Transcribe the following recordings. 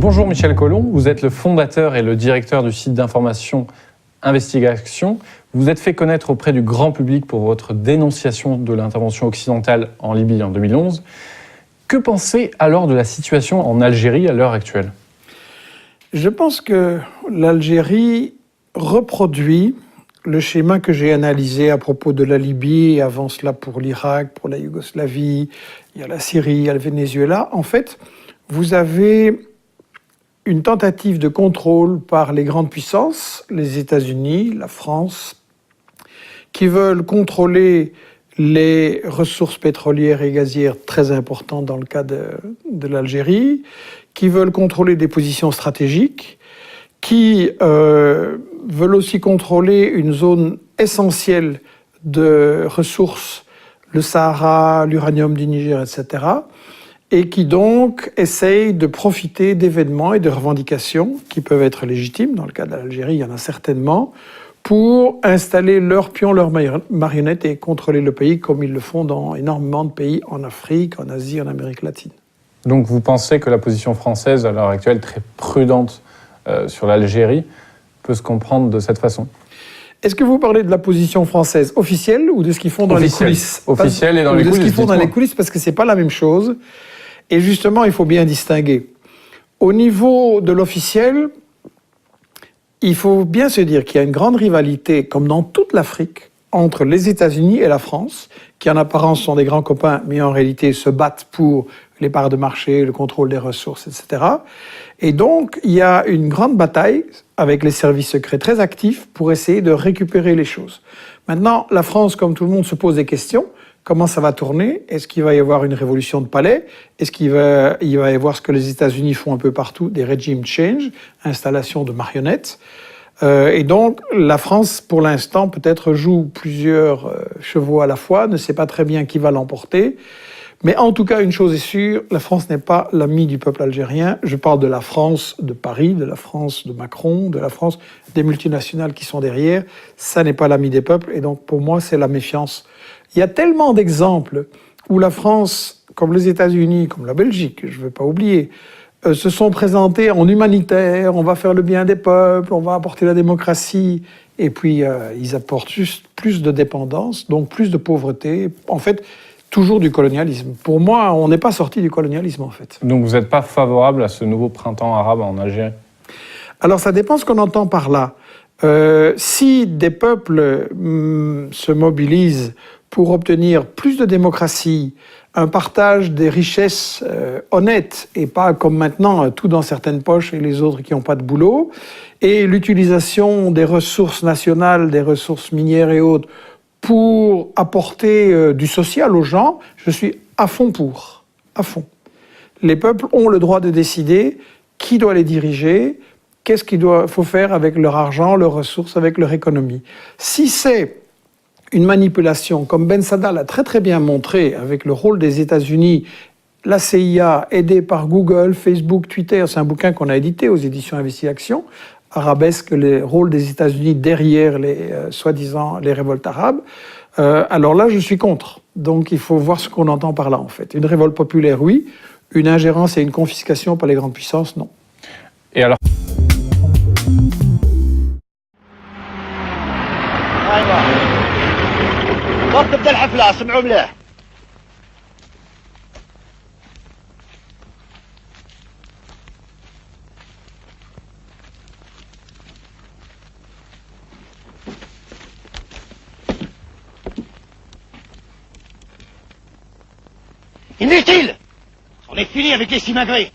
Bonjour Michel Collomb, vous êtes le fondateur et le directeur du site d'information Investigation. Vous êtes fait connaître auprès du grand public pour votre dénonciation de l'intervention occidentale en Libye en 2011. Que pensez alors de la situation en Algérie à l'heure actuelle ? Je pense que l'Algérie reproduit le schéma que j'ai analysé à propos de la Libye, et avant cela pour l'Irak, pour la Yougoslavie, il y a la Syrie, il y a le Venezuela. En fait, vous avez une tentative de contrôle par les grandes puissances, les États-Unis, la France, qui veulent contrôler les ressources pétrolières et gazières très importantes dans le cas de l'Algérie, qui veulent contrôler des positions stratégiques, qui veulent aussi contrôler une zone essentielle de ressources, le Sahara, l'uranium du Niger, etc., et qui donc essayent de profiter d'événements et de revendications qui peuvent être légitimes, dans le cas de l'Algérie, il y en a certainement, pour installer leurs pions, leurs marionnettes et contrôler le pays comme ils le font dans énormément de pays en Afrique, en Asie, en Amérique latine. Donc vous pensez que la position française, à l'heure actuelle, très prudente sur l'Algérie, peut se comprendre de cette façon ? Est-ce que vous parlez de la position française officielle ou de ce qu'ils font dans les coulisses ? Officielle et dans les coulisses. De ce qu'ils font dans les coulisses, parce que c'est pas la même chose. Et justement, il faut bien distinguer. Au niveau de l'officiel, il faut bien se dire qu'il y a une grande rivalité, comme dans toute l'Afrique, entre les États-Unis et la France, qui en apparence sont des grands copains, mais en réalité se battent pour les parts de marché, le contrôle des ressources, etc. Et donc, il y a une grande bataille avec les services secrets très actifs pour essayer de récupérer les choses. Maintenant, la France, comme tout le monde, se pose des questions. Comment ça va tourner ? Est-ce qu'il va y avoir une révolution de palais ? Est-ce qu'il va y avoir ce que les États-Unis font un peu partout, des regime change, installation de marionnettes ? Et donc, la France, pour l'instant, peut-être joue plusieurs chevaux à la fois, ne sait pas très bien qui va l'emporter. Mais en tout cas, une chose est sûre, la France n'est pas l'amie du peuple algérien. Je parle de la France de Paris, de la France de Macron, de la France des multinationales qui sont derrière. Ça n'est pas l'ami des peuples. Et donc, pour moi, c'est la méfiance. Il y a tellement d'exemples où la France, comme les États-Unis, comme la Belgique, je ne veux pas oublier, se sont présentés en humanitaire, on va faire le bien des peuples, on va apporter la démocratie, et puis ils apportent juste plus de dépendance, donc plus de pauvreté. En fait, toujours du colonialisme. Pour moi, on n'est pas sorti du colonialisme, en fait. Donc vous n'êtes pas favorable à ce nouveau printemps arabe en Algérie ? Alors ça dépend ce qu'on entend par là. Si des peuples se mobilisent pour obtenir plus de démocratie, un partage des richesses honnêtes et pas comme maintenant, tout dans certaines poches et les autres qui n'ont pas de boulot, et l'utilisation des ressources nationales, des ressources minières et autres, pour apporter du social aux gens, je suis à fond pour, à fond. Les peuples ont le droit de décider qui doit les diriger, qu'est-ce qu'il faut faire avec leur argent, leurs ressources, avec leur économie. Si c'est une manipulation, comme Ben Saada l'a très très bien montré avec le rôle des États-Unis, la CIA aidée par Google, Facebook, Twitter, c'est un bouquin qu'on a édité aux éditions Investigation, arabesque le rôle des États-Unis derrière les soi-disant les révoltes arabes. Alors là, je suis contre. Donc il faut voir ce qu'on entend par là en fait. Une révolte populaire, oui. Une ingérence et une confiscation par les grandes puissances, non. Et alors ? وقت تبدا الحفله سمعوا مليح. Inutile. On est fini avec les simagrées.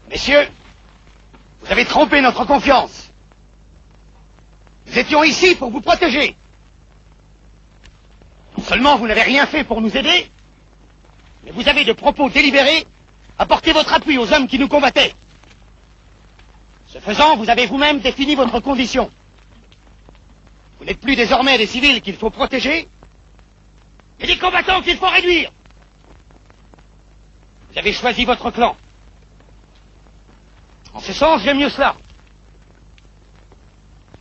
Messieurs, vous avez trompé notre confiance. Nous étions ici pour vous protéger. Non seulement vous n'avez rien fait pour nous aider, mais vous avez de propos délibérés apporté votre appui aux hommes qui nous combattaient. Ce faisant, vous avez vous-même défini votre condition. Vous n'êtes plus désormais des civils qu'il faut protéger, mais des combattants qu'il faut réduire. Vous avez choisi votre clan. En ce sens, j'aime mieux cela.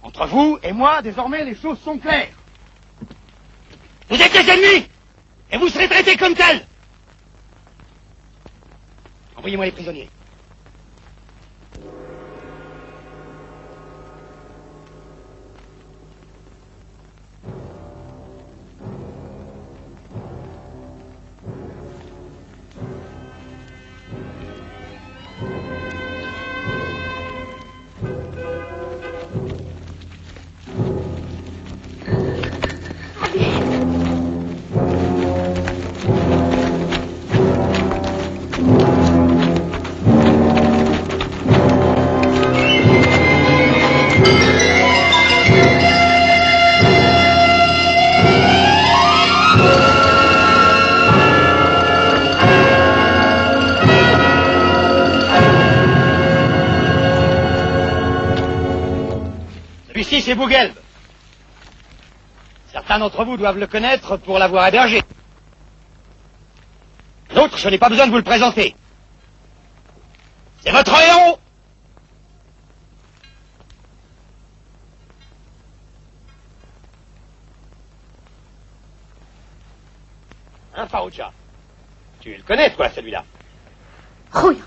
Entre vous et moi, désormais, les choses sont claires. Vous êtes des ennemis, et vous serez traités comme tels. Envoyez-moi les prisonniers. Celui-ci, c'est Bouguelbe. Certains d'entre vous doivent le connaître pour l'avoir hébergé. L'autre, je n'ai pas besoin de vous le présenter. C'est votre héros. Hein, Faroucha? Tu le connais, toi, celui-là? خويا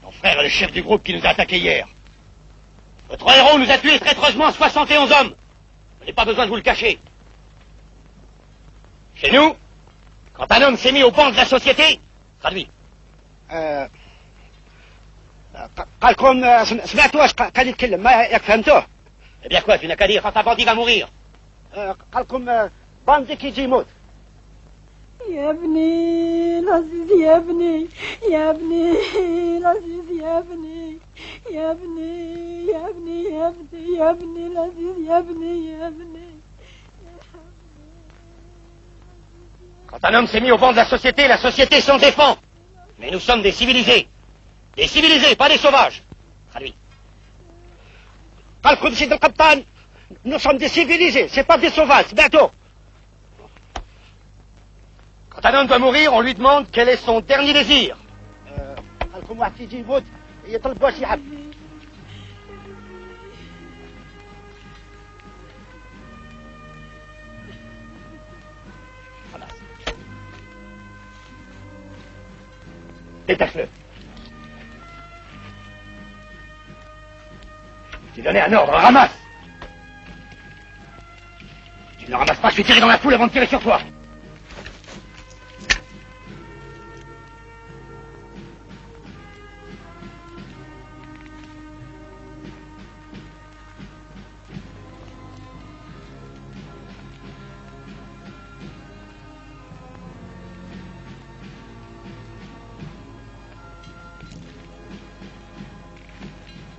Mon frère est le chef du groupe qui nous a attaqués hier. Votre héros nous a tués traîtreusement 71 hommes. Je n'ai pas besoin de vous le cacher. Chez nous, quand un homme s'est mis au banc de la société, traduit. قالكم سمعتوا واش قال يتكلم ما ياك فهمتوه Eh bien quoi, tu n'as qu'à dire quand un bandit va mourir. قالكم باندي كيجي يموت يا ابني العزيز يا ابني يا ابني العزيز يا ابني يا ابني يا ابني يا ابني يا ابني العزيز يا ابني يا ابني Quand un homme s'est mis au banc de la société s'en défend. Mais nous sommes des civilisés. Des civilisés, pas des sauvages. Traduit. قالكم سيد القبطان nous sommes des civilisés c'est pas des sauvages سمعتوا Quand un homme doit mourir, on lui demande quel est son dernier désir. قالكم واحد يجي يموت يطلب واش يحب Détache-le. J'ai donné un ordre, ramasse. Tu ne le ramasses pas, je vais tirer dans la foule avant de tirer sur toi.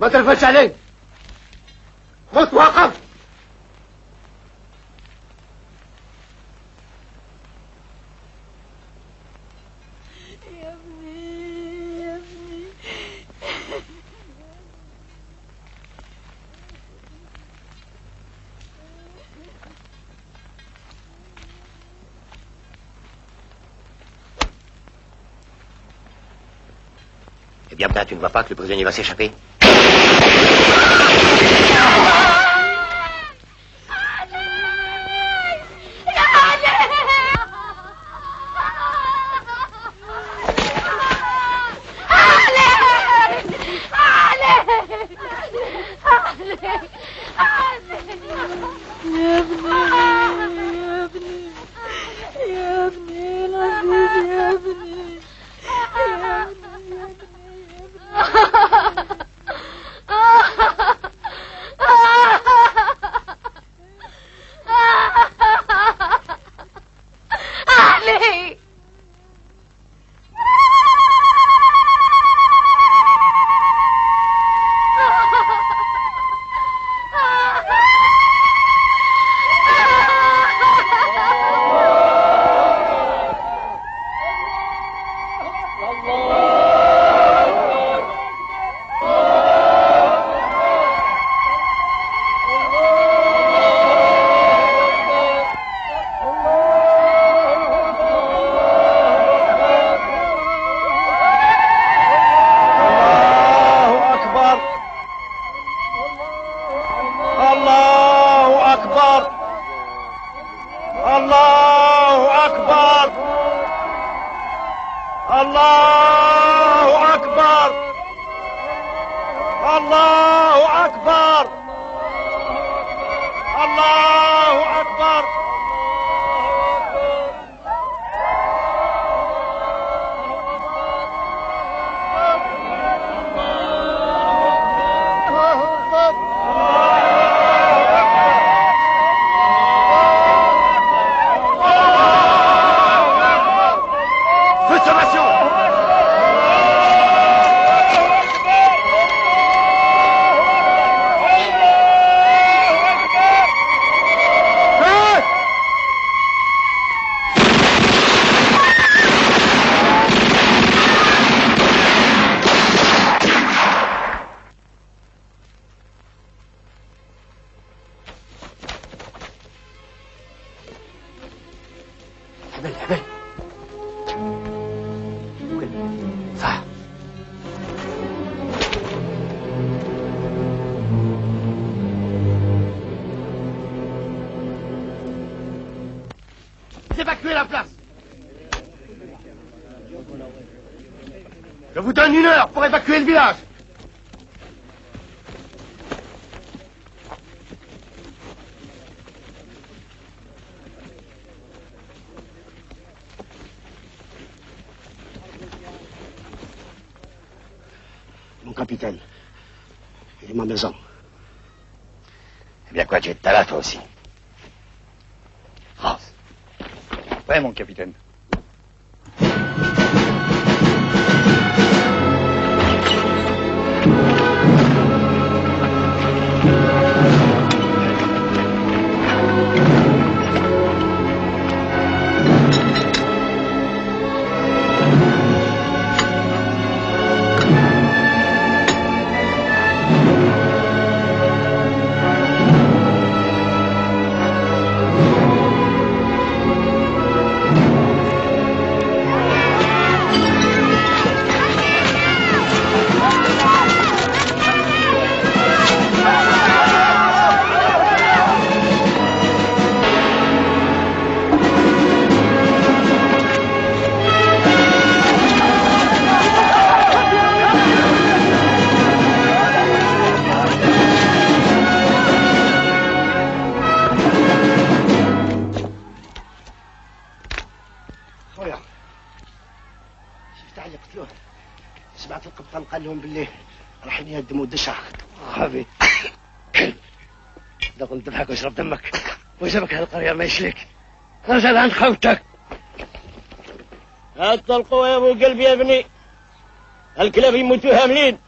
ما تلفتش علي خذ وقف يا ابني يا ابني Eh bien, tu ne vois pas que le prisonnier va s'échapper? يا ابني يا ابني يا ابني العزيز يا ابني يا ابني يا ابني علي أكبر الله أكبر الله أكبر الله أكبر الله أكبر Évacuez la place. Je vous donne 1 heure pour évacuer le village. Mon capitaine, il est ma maison. Eh bien quoi, tu es là toi aussi. France. Ouais, mon capitaine. سمعت القبطان قال لهم باللي رايحين يهدموا الدشة. خافي اذا كنت تضحك واشرب دمك وجابك هالقرية ما يشليك. رجل عن خوتك. هات القوة يا ابو قلبي يا ابني. الكلاب يموتوا هاملين.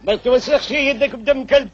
ما توسخش يدك بدم كلب.